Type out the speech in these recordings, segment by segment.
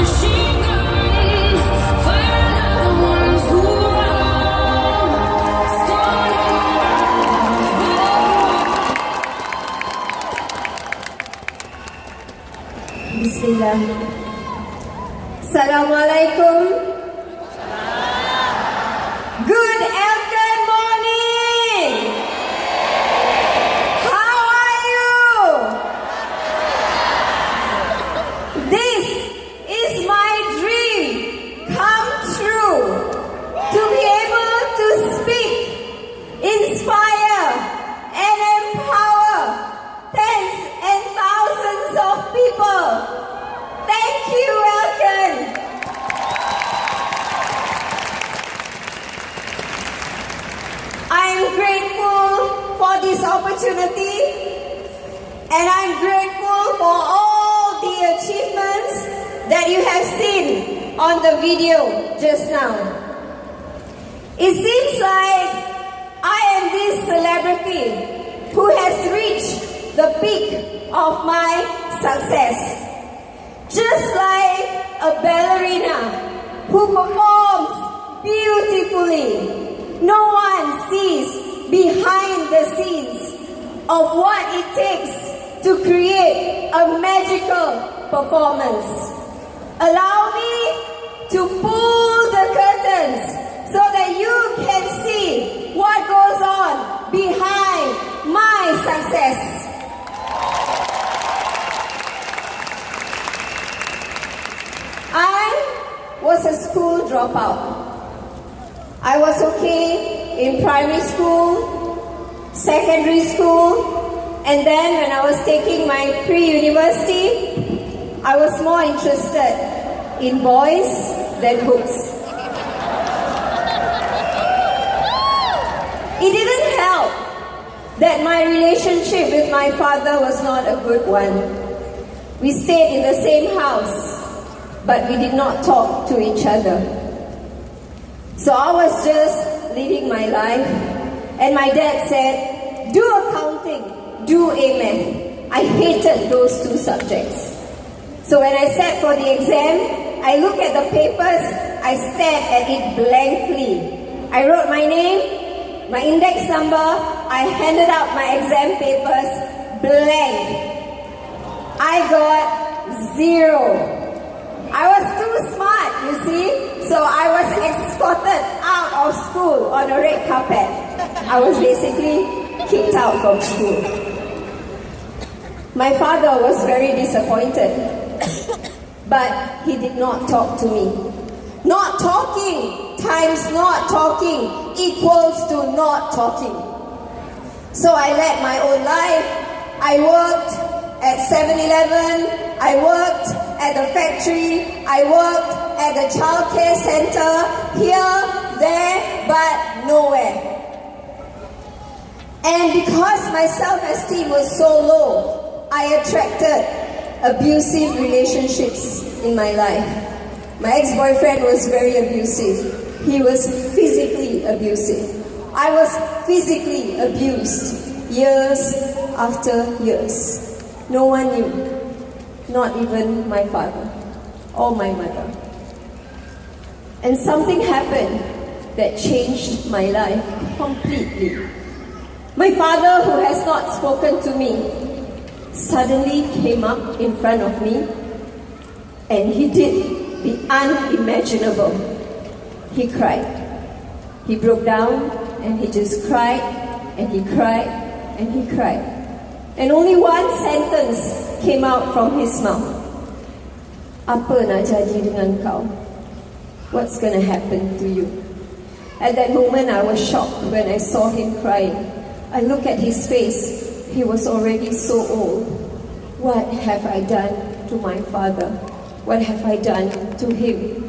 machine gun, firing at the ones who run. Bismillah. Assalamualaikum. Good afternoon, morning. How are you? This is my dream come true. To be able to speak, inspire, and empower tens and thousands of people. Thank you, Elkin. I'm grateful for this opportunity, and I'm grateful for all the achievements that you have seen on the video just now. It seems like I am this celebrity who has reached the peak of my success. Just like a ballerina who performs beautifully, no one sees behind the scenes of what it takes to create a magical performance. Allow me to pull the curtains so that you can see what goes on behind my success. I was a school dropout. I was okay in primary school, secondary school, and then when I was taking my pre-university, I was more interested in boys than books. It didn't help that my relationship with my father was not a good one. We stayed in the same house, but we did not talk to each other. So I was just living my life, and my dad said, do accounting, do AMAT. I hated those two subjects. So when I sat for the exam, I looked at the papers, I stared at it blankly. I wrote my name, my index number, I handed out my exam papers blank. I got 0. I was too smart, you see, so I was escorted out of school on a red carpet. I was basically kicked out from school. My father was very disappointed, but he did not talk to me. Not talking times not talking equals to not talking. So I led my own life. I worked at 7-Eleven, I worked at the factory, I worked at the childcare center, here, there, but nowhere. And because my self-esteem was so low, I attracted abusive relationships in my life. My ex-boyfriend was very abusive. He was physically abusive. I was physically abused years after years. No one knew, not even my father or my mother. And something happened that changed my life completely. My father, who has not spoken to me, suddenly came up in front of me and he did the unimaginable. He cried. He broke down and he just cried and he cried and he cried. And only one sentence came out from his mouth. Apa nak jadi dengan kau? What's going to happen to you? At that moment, I was shocked when I saw him crying. I looked at his face. He was already so old. What have I done to my father? What have I done to him?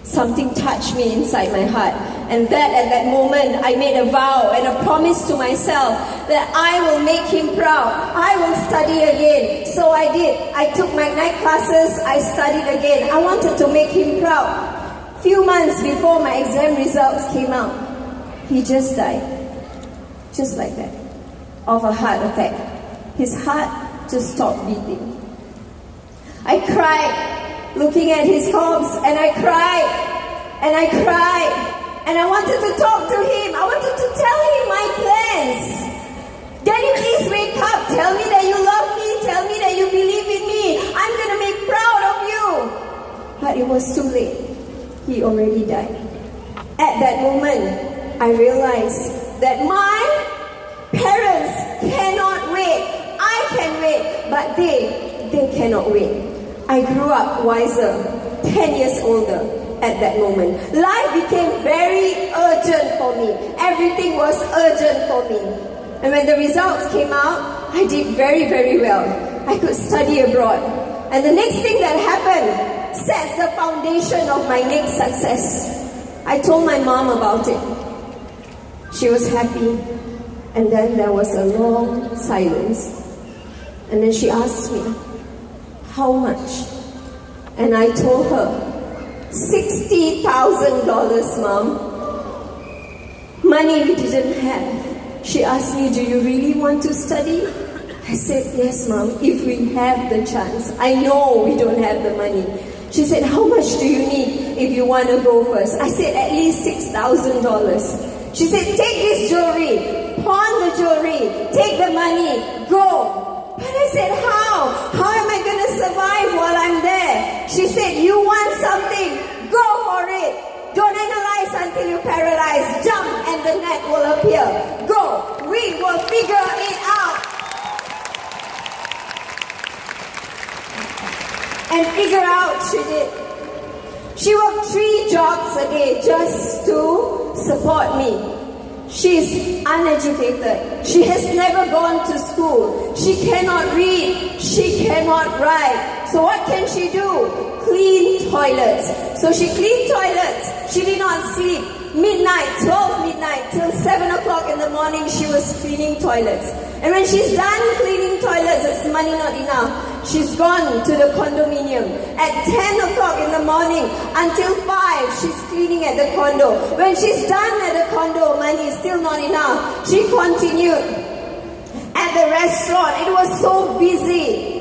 Something touched me inside my heart. And at that moment, I made a vow and a promise to myself that I will make him proud. I will study again. So I did. I took my night classes. I studied again. I wanted to make him proud. Few months before my exam results came out, he just died. Just like that. Of a heart attack. His heart just stopped beating. I cried looking at his corpse, and I cried, and I cried, and I wanted to talk to him. I wanted to tell him my plans. Daddy, please wake up. Tell me that you love me. Tell me that you believe in me. I'm going to be proud of you. But it was too late. He already died. At that moment, I realized that my parents cannot wait. I can wait, but they cannot wait. I grew up wiser, 10 years older at that moment. Life became very urgent for me. Everything was urgent for me. And when the results came out, I did very, very well. I could study abroad. And the next thing that happened sets the foundation of my next success. I told my mom about it. She was happy. And then there was a long silence. And then she asked me, how much? And I told her, $60,000, Mom. Money we didn't have. She asked me, do you really want to study? I said, yes, Mom, if we have the chance. I know we don't have the money. She said, how much do you need if you want to go first? I said, at least $6,000. She said, take this jewelry, pawn the jewelry, take the money, go. But I said, how? How am I going to survive while I'm there? She said, you want something, go for it. Don't analyze until you're paralyzed. Jump and the net will appear. Go. We will figure it out. And figure out she did. She worked 3 jobs a day just to support me. She's uneducated. She has never gone to school. She cannot read. She cannot write. So what can she do? Clean toilets. So she cleaned toilets. She did not sleep. Midnight, 12 midnight till 7 o'clock in the morning, she was cleaning toilets. And when she's done cleaning toilets, it's money not enough. She's gone to the condominium. At 10 o'clock in the morning until 5, she's cleaning at the condo. When she's done at the condo, money is still not enough. She continued at the restaurant. It was so busy.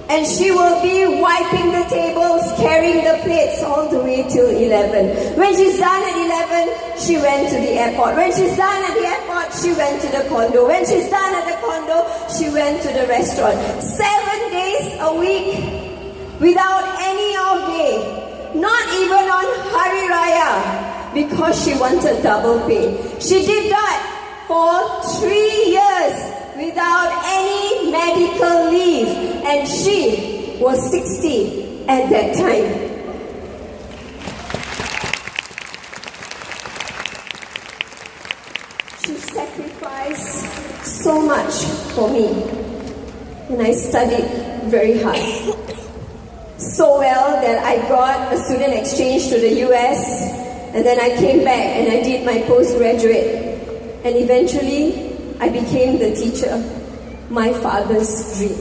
And she will be wiping the tables, carrying the plates all the way till 11. When she's done at 11, she went to the airport. When she's done at the airport, she went to the condo. When she's done at the condo, she went to the restaurant. 7 days a week without any off day. Not even on Hari Raya, because she wanted double pay. She did that for 3 years without any medical leave, and she was 60 at that time. She sacrificed so much for me, and I studied very hard. So well that I got a student exchange to the US, and then I came back and I did my postgraduate, and eventually I became the teacher, my father's dream.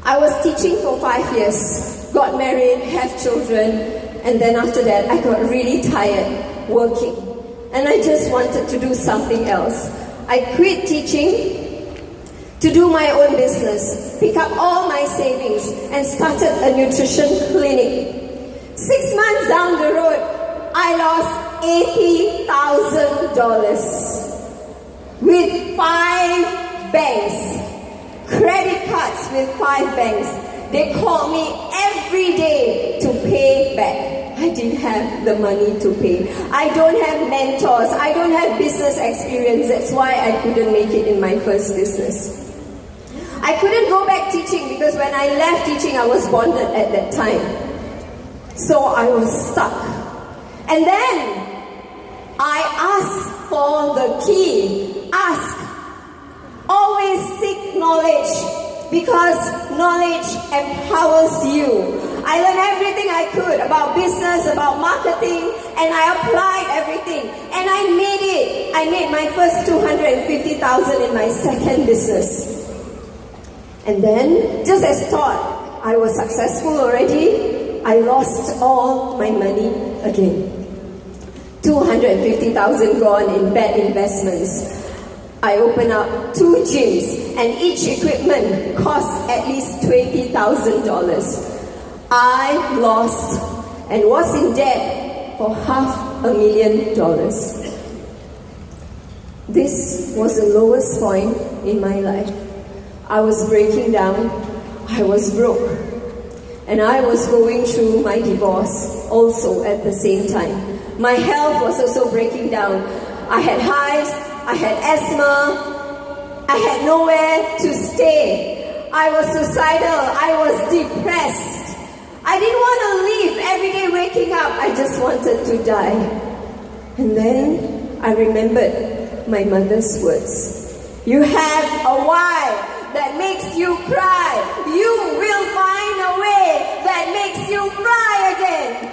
I was teaching for 5 years, got married, have children, and then after that I got really tired working. And I just wanted to do something else. I quit teaching to do my own business, pick up all my savings, and started a nutrition clinic. 6 months down the road, I lost $80,000. With 5 banks, credit cards with 5 banks. They called me every day to pay back. I didn't have the money to pay. I don't have mentors. I don't have business experience. That's why I couldn't make it in my first business. I couldn't go back teaching because when I left teaching, I was bonded at that time. So I was stuck. And then I asked for the key. Ask. Always seek knowledge, because knowledge empowers you. I learned everything I could about business, about marketing, and I applied everything. And I made it. I made my first $250,000 in my second business. And then, just as thought, I was successful already. I lost all my money again. $250,000 gone in bad investments. I opened up 2 gyms, and each equipment cost at least $20,000. I lost and was in debt for $500,000. This was the lowest point in my life. I was breaking down. I was broke. And I was going through my divorce also at the same time. My health was also breaking down. I had hives, I had asthma, I had nowhere to stay. I was suicidal, I was depressed. I didn't want to live every day waking up. I just wanted to die. And then I remembered my mother's words. You have a why that makes you cry. You will find a way that makes you cry again.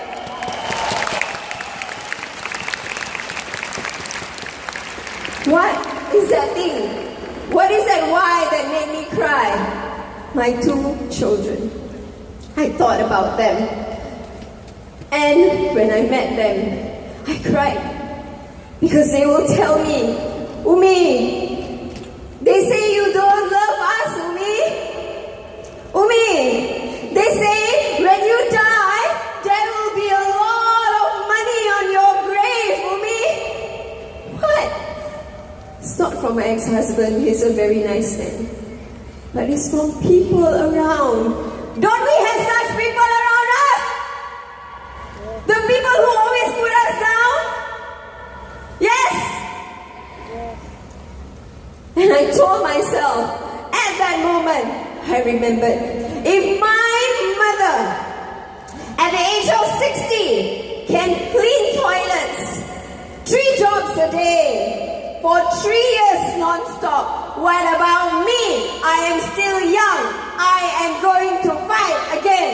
What is that thing? What is that why that made me cry? My 2 children. I thought about them. And when I met them, I cried. Because they will tell me, Umi, they say you don't love us, Umi. Umi, they say when you die, there will be a lot of money on your grave, Umi. What? It's not from my ex-husband, he's a very nice man. But it's from people around. Don't we have such people around us? The people who always put us down? Yes? And I told myself, at that moment, I remembered, if my mother, at the age of 60, can clean toilets, 3 jobs a day, for 3 years non-stop, what about me? I am still young. I am going to fight again.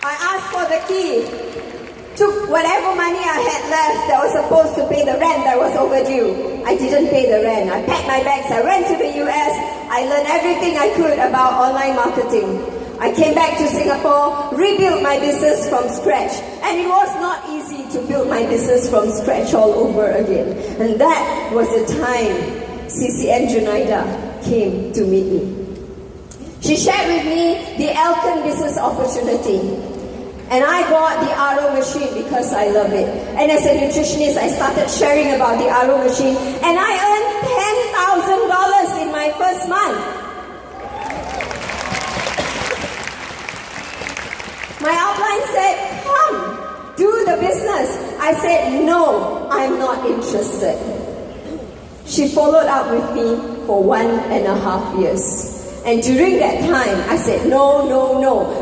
I asked for the key. Took whatever money I had left that was supposed to pay the rent that was overdue. I didn't pay the rent. I packed my bags. I went to the US. I learned everything I could about online marketing. I came back to Singapore, rebuilt my business from scratch. And it was not easy to build my business from scratch all over again. And that was the time MCCM Junaida came to meet me. She shared with me the Elkin business opportunity. And I bought the RO machine because I love it. And as a nutritionist, I started sharing about the RO machine. And I earned $10,000 in my first month. My upline said, come, do the business. I said, no, I'm not interested. She followed up with me for 1.5 years. And during that time, I said, no.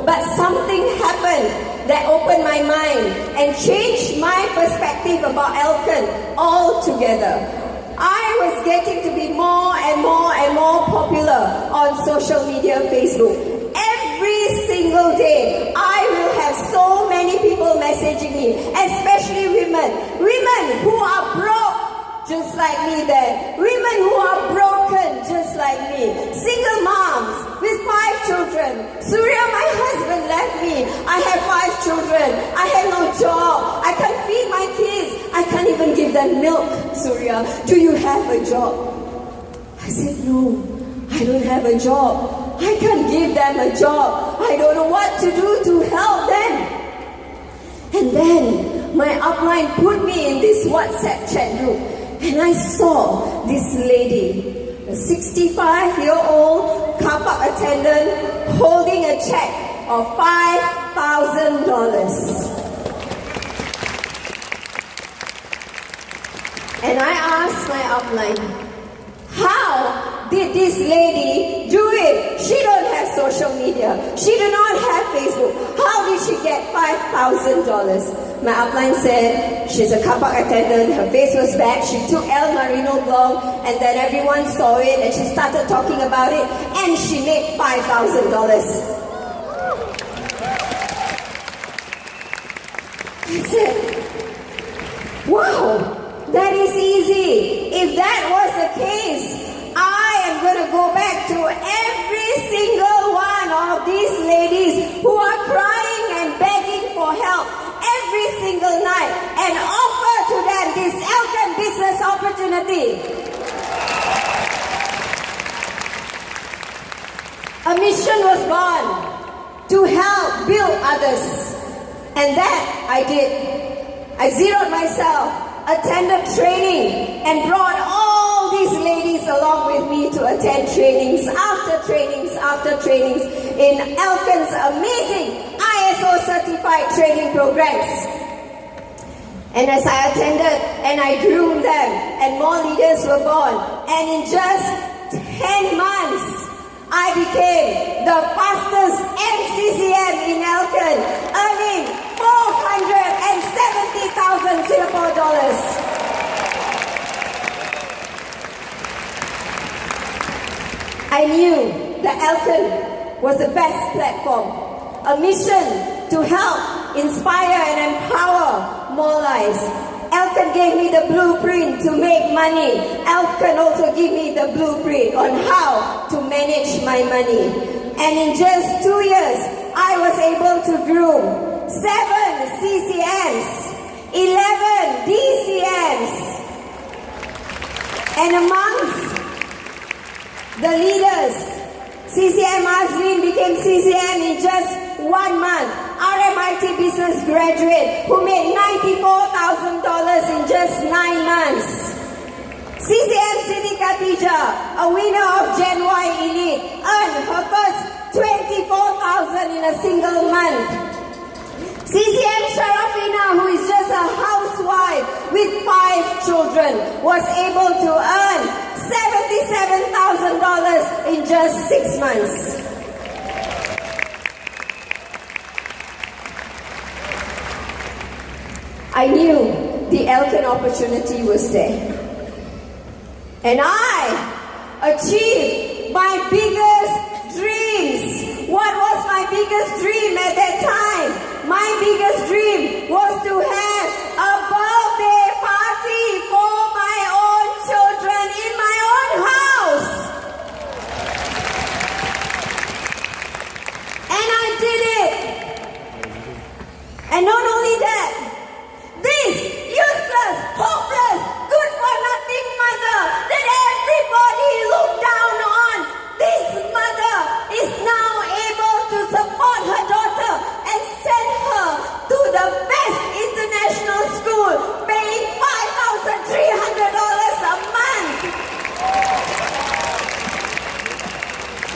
But something happened that opened my mind and changed my perspective about Elkin altogether. I was getting to be more and more popular on social media, Facebook. Every single day, I will have so many people messaging me, especially women who are broke just like me then, women who are broken just like me, single moms with 5 children. Suria, my husband left me. I have 5 children. I have no job. I can't feed my kids. I can't even give them milk. Suria, do you have a job? I said, no, I don't have a job. I can't give them a job. I don't know what to do to help them. And then my upline put me in this WhatsApp chat group. And I saw this lady, a 65-year-old car park attendant, holding a check of $5,000. And I asked my upline, how did this lady do it? She don't have social media. She do not have Facebook. How did she get $5,000? My upline said, she's a car park attendant, her face was bad, she took El Marino Blanc, and then everyone saw it, and she started talking about it, and she made $5,000. I said, wow, that is easy. If that was the case, I am going to go back to every single one of these ladies who are crying and begging for help every single night and offer to them this Elkin business opportunity. a mission was born to help build others. And that I did. I zeroed myself, attended training, and brought all these ladies along with me to attend trainings after trainings after trainings in Elkan's amazing ISO certified training programs. And as I attended and I groomed them and more leaders were born, and in just 10 months, I became the fastest MCCM in Elkan, earning 470,000 Singapore dollars. I knew that Elkan was the best platform, a mission to help, inspire and empower more lives. Elkan gave me the blueprint to make money. Elkan also gave me the blueprint on how to manage my money. And in just 2 years, I was able to groom 7 CCMs, 11 DCMs, and amongst the leaders, CCM Azrin became CCM in just 1 month. RMIT business graduate who made $94,000 in just 9 months. CCM Siti Khatijah, a winner of Gen Y Elite, earned her first $24,000 in a single month. CCM Sharafina, who is just a housewife with 5 children, was able to earn $77,000 in just 6 months. I knew the Elkan opportunity was there. And I achieved my biggest dreams. What was my biggest dream at that time? My biggest dream was to have a birthday party for my own children in my own house. And I did it. And not only that, this useless, hopeless, good-for-nothing mother that everybody looked down on, this mother is now able to support her daughter and send her to the best international school, paying $5,300 a month.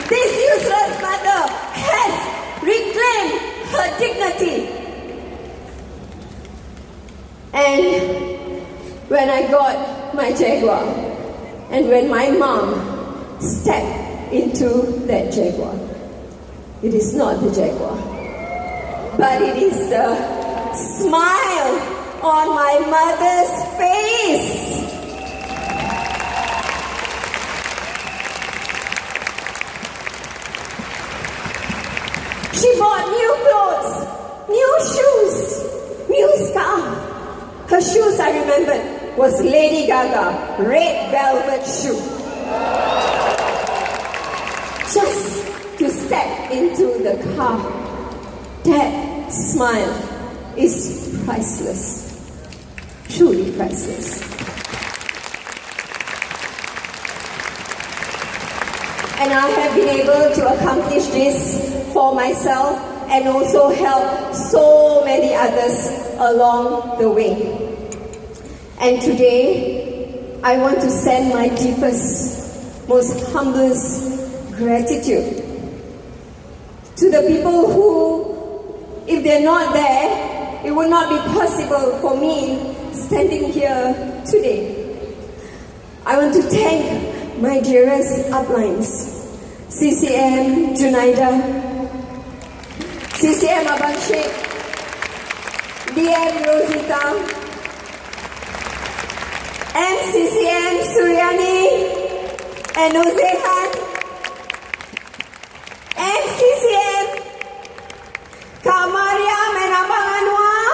This useless mother has reclaimed her dignity. And when I got my Jaguar, and when my mom stepped into that Jaguar, it is not the Jaguar, but it is the smile on my mother's face. She bought new clothes, new shoes, new scarf. Her shoes, I remembered, was Lady Gaga, red velvet shoe. Just to step into the car, that smile is priceless, truly priceless. And I have been able to accomplish this for myself and also help so many others along the way. And today, I want to send my deepest, most humblest gratitude to the people who, if they're not there, it would not be possible for me standing here today. I want to thank my dearest uplines, CCM Junaida, CCM Abang Sheikh, DM Rosita, MCCM Suryani and Uzehan, MCCM Kak Mariam and Abang Anwar.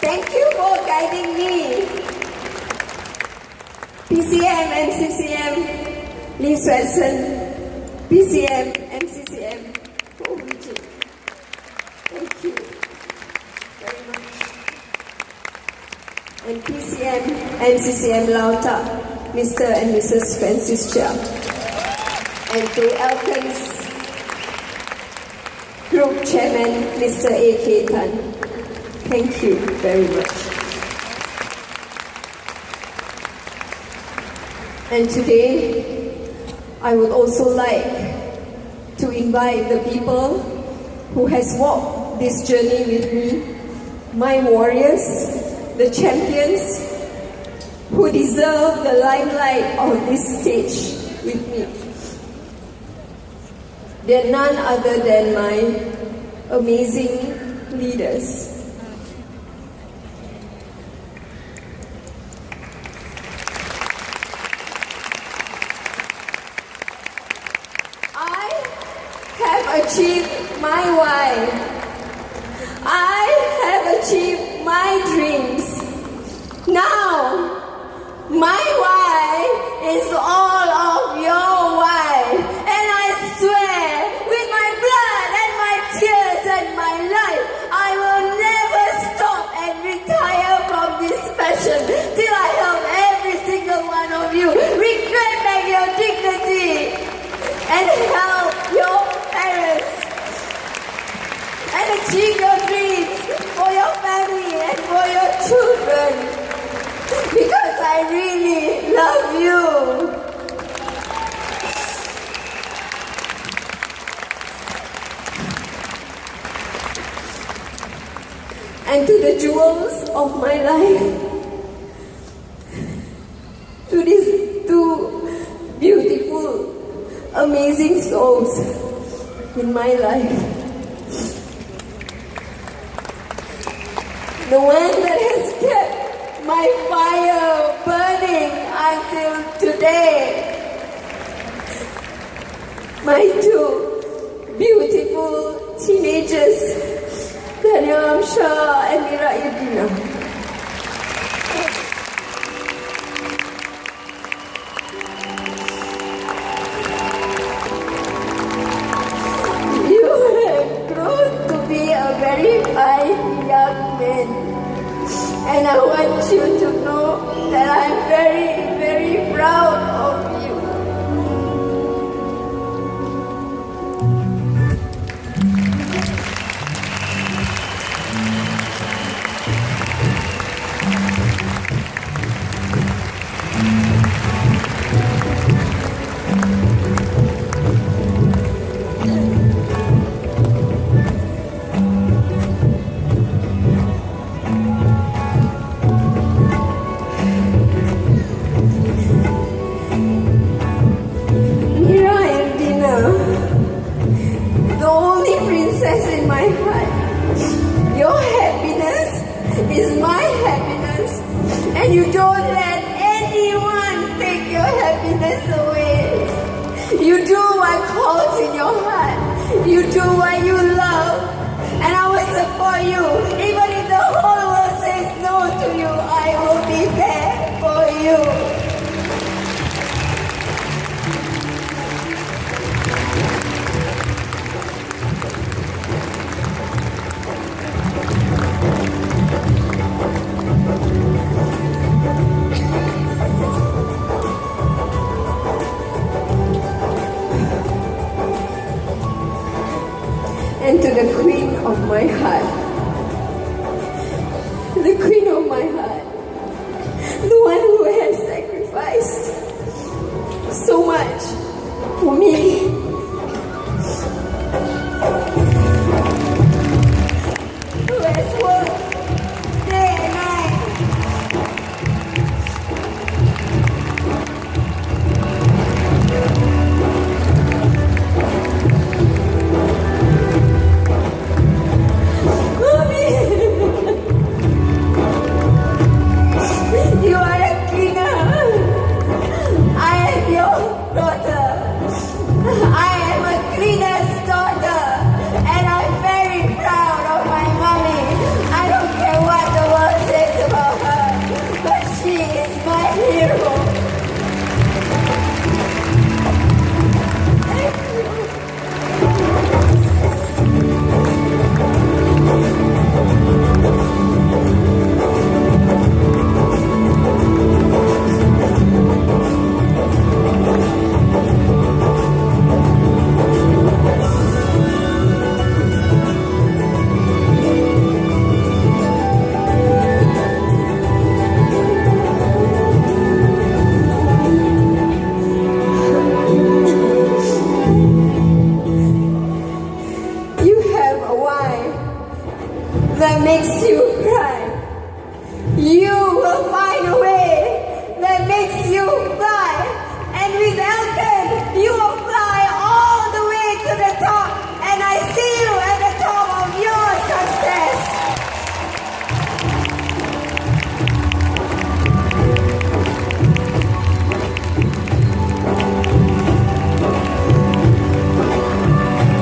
Thank you for guiding me. PCM, MCCM, Lee Swetson, PCM, MCCM, Vijay. Thank you very much. And PCM, MCCM Lauta, Mr. and Mrs. Francis Chia. and to Elkan's Group Chairman, Mr. A.K. Tan. Thank you very much. And today, I would also like to invite the people who has walked this journey with me, my warriors, the champions who deserve the limelight of this stage with me. They're none other than my amazing leaders. I have achieved my why. I have achieved my dreams. Now, my why is all of your why. And I swear, with my blood and my tears and my life, I will never stop and retire from this passion till I help every single one of you reclaim back your dignity and help your parents and achieve your dreams for your family and for your children. Because I really love you. And to the jewels of my life, to these two beautiful, amazing souls in my life, the one that has kept my fire burning until today. My two beautiful teenagers, Daniel Amsha and Mira Yudina. You have grown to be a very fine young man. And I want you to know that I'm very, very proud of you. In my heart, your happiness is my happiness, and you don't let anyone take your happiness away. You do what calls in your heart, you do what you love, and I will support you. Even if the whole world says no to you, I will be there for you. And to the queen of my heart, the queen of my heart, the one who has sacrificed so much for me,